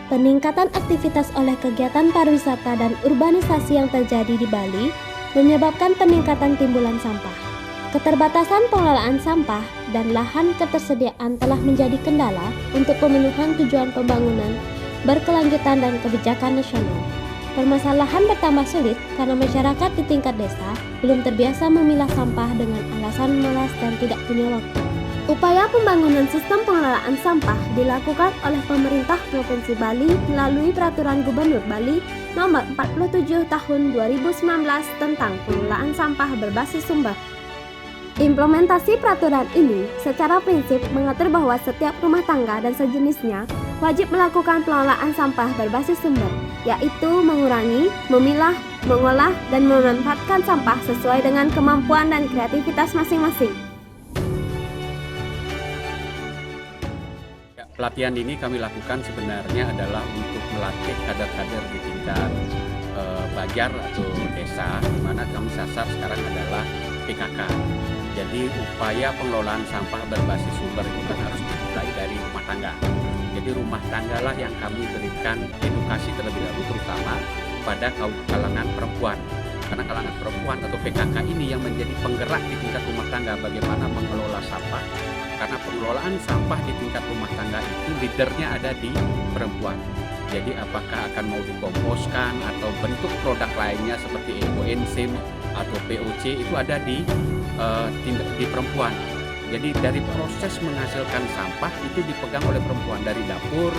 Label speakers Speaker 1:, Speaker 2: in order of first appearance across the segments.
Speaker 1: Peningkatan aktivitas oleh kegiatan pariwisata dan urbanisasi yang terjadi di Bali menyebabkan peningkatan timbulan sampah. Keterbatasan pengelolaan sampah dan lahan ketersediaan telah menjadi kendala untuk pemenuhan tujuan pembangunan berkelanjutan dan kebijakan nasional. Permasalahan bertambah sulit karena masyarakat di tingkat desa belum terbiasa memilah sampah dengan alasan malas dan tidak punya waktu. Upaya pembangunan sistem pengelolaan sampah dilakukan oleh pemerintah Provinsi Bali melalui Peraturan Gubernur Bali Nomor 47 Tahun 2019 tentang pengelolaan sampah berbasis sumber. Implementasi peraturan ini secara prinsip mengatur bahwa setiap rumah tangga dan sejenisnya wajib melakukan pengelolaan sampah berbasis sumber, yaitu mengurangi, memilah, mengolah, dan memanfaatkan sampah sesuai dengan kemampuan dan kreativitas masing-masing.
Speaker 2: Pelatihan ini kami lakukan sebenarnya adalah untuk melatih kader-kader di tingkat Banjar atau desa, di mana kami sasar sekarang adalah PKK. Jadi upaya pengelolaan sampah berbasis sumber itu kan harus dimulai dari rumah tangga. Jadi rumah tanggalah yang kami berikan edukasi terlebih dahulu, terutama pada kalangan perempuan. Karena kalangan perempuan atau PKK ini yang menjadi penggerak di tingkat rumah tangga bagaimana mengelola sampah. Karena pengelolaan sampah di tingkat rumah tangga itu leadernya ada di perempuan. Jadi apakah akan mau dikomposkan atau bentuk produk lainnya seperti ekoenzim atau POC itu ada di perempuan. Jadi dari proses menghasilkan sampah itu dipegang oleh perempuan, dari dapur,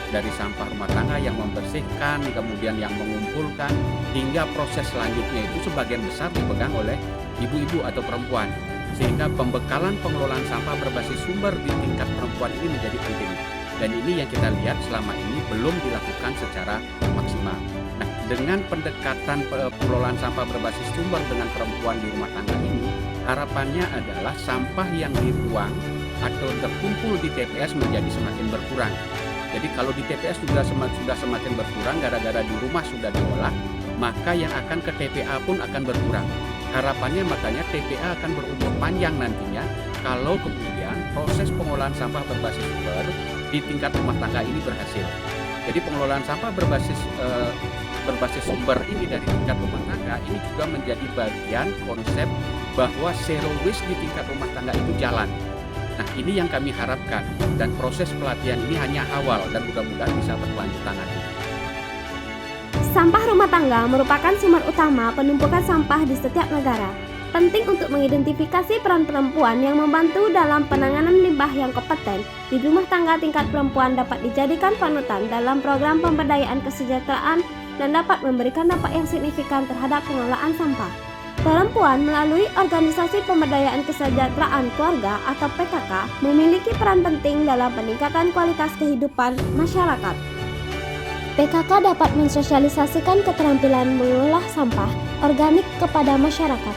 Speaker 2: dari sampah rumah tangga yang membersihkan, kemudian yang mengumpulkan, hingga proses selanjutnya itu sebagian besar dipegang oleh ibu-ibu atau perempuan. Sehingga pembekalan pengelolaan sampah berbasis sumber di tingkat perempuan ini menjadi penting. Dan ini yang kita lihat selama ini belum dilakukan secara maksimal. Nah, dengan pendekatan pengelolaan sampah berbasis sumber dengan perempuan di rumah tangga ini, harapannya adalah sampah yang dibuang atau terkumpul di TPS menjadi semakin berkurang. Jadi kalau di TPS sudah semakin berkurang gara-gara di rumah sudah diolah, maka yang akan ke TPA pun akan berkurang. Harapannya makanya TPA akan berumur panjang nantinya kalau kemudian proses pengolahan sampah berbasis sumber di tingkat rumah tangga ini berhasil. Jadi pengelolaan sampah berbasis sumber ini dari tingkat rumah tangga ini juga menjadi bagian konsep bahwa zero waste di tingkat rumah tangga itu jalan. Nah, ini yang kami harapkan, dan proses pelatihan ini hanya awal dan mudah-mudahan bisa berkelanjutan nanti.
Speaker 1: Sampah rumah tangga merupakan sumber utama penumpukan sampah di setiap negara. Penting untuk mengidentifikasi peran perempuan yang membantu dalam penanganan limbah yang kompeten di rumah tangga tingkat perempuan dapat dijadikan panutan dalam program pemberdayaan kesejahteraan dan dapat memberikan dampak yang signifikan terhadap pengelolaan sampah. Perempuan melalui Organisasi Pemberdayaan Kesejahteraan Keluarga atau PKK memiliki peran penting dalam peningkatan kualitas kehidupan masyarakat. PKK dapat mensosialisasikan keterampilan mengolah sampah organik kepada masyarakat.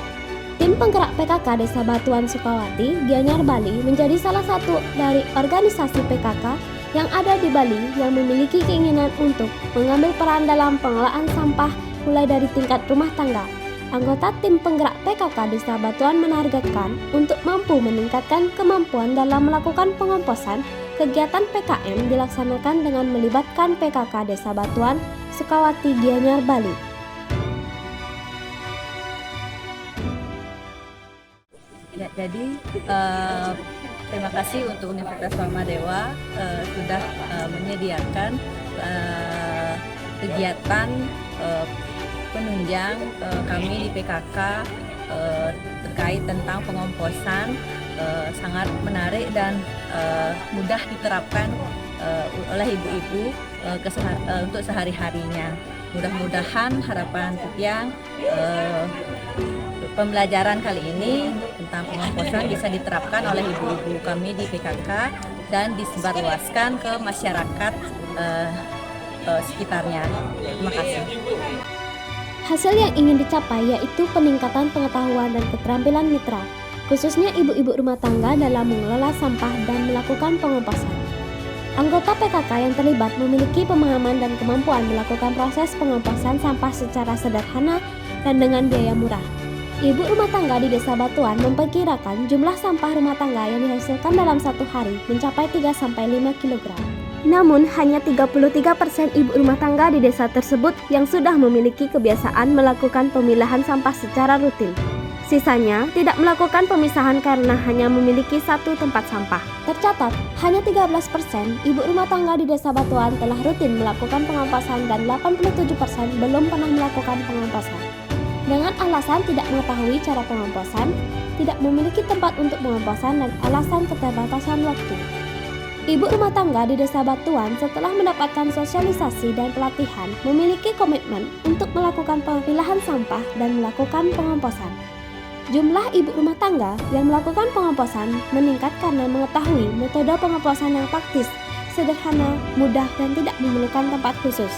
Speaker 1: Tim penggerak PKK Desa Batuan Sukawati, Gianyar Bali menjadi salah satu dari organisasi PKK yang ada di Bali yang memiliki keinginan untuk mengambil peran dalam pengelolaan sampah mulai dari tingkat rumah tangga. Anggota tim penggerak PKK Desa Batuan menargetkan untuk mampu meningkatkan kemampuan dalam melakukan pengomposan. Kegiatan PKM dilaksanakan dengan melibatkan PKK Desa Batuan Sukawati, Gianyar Bali.
Speaker 3: Ya, jadi terima kasih untuk Universitas Paramadhewa sudah menyediakan kegiatan penunjang kami di PKK terkait tentang pengomposan. Sangat menarik dan mudah diterapkan oleh ibu-ibu untuk sehari-harinya. Mudah-mudahan harapan yang pembelajaran kali ini tentang pengomposan bisa diterapkan oleh ibu-ibu kami di PKK dan disebarluaskan ke masyarakat sekitarnya. Terima kasih.
Speaker 1: Hasil yang ingin dicapai yaitu peningkatan pengetahuan dan keterampilan mitra, khususnya ibu-ibu rumah tangga dalam mengelola sampah dan melakukan pengomposan. Anggota PKK yang terlibat memiliki pemahaman dan kemampuan melakukan proses pengomposan sampah secara sederhana dan dengan biaya murah. Ibu rumah tangga di Desa Batuan memperkirakan jumlah sampah rumah tangga yang dihasilkan dalam satu hari mencapai 3-5 kg. Namun, hanya 33% ibu rumah tangga di desa tersebut yang sudah memiliki kebiasaan melakukan pemilahan sampah secara rutin. Sisanya tidak melakukan pemisahan karena hanya memiliki satu tempat sampah. Tercatat, hanya 13% ibu rumah tangga di Desa Batuan telah rutin melakukan pengomposan dan 87% belum pernah melakukan pengomposan. Dengan alasan tidak mengetahui cara pengomposan, tidak memiliki tempat untuk pengomposan, dan alasan keterbatasan waktu. Ibu rumah tangga di Desa Batuan setelah mendapatkan sosialisasi dan pelatihan memiliki komitmen untuk melakukan pemilahan sampah dan melakukan pengomposan. Jumlah ibu rumah tangga yang melakukan pengomposan meningkat karena mengetahui metode pengomposan yang praktis, sederhana, mudah, dan tidak memerlukan tempat khusus.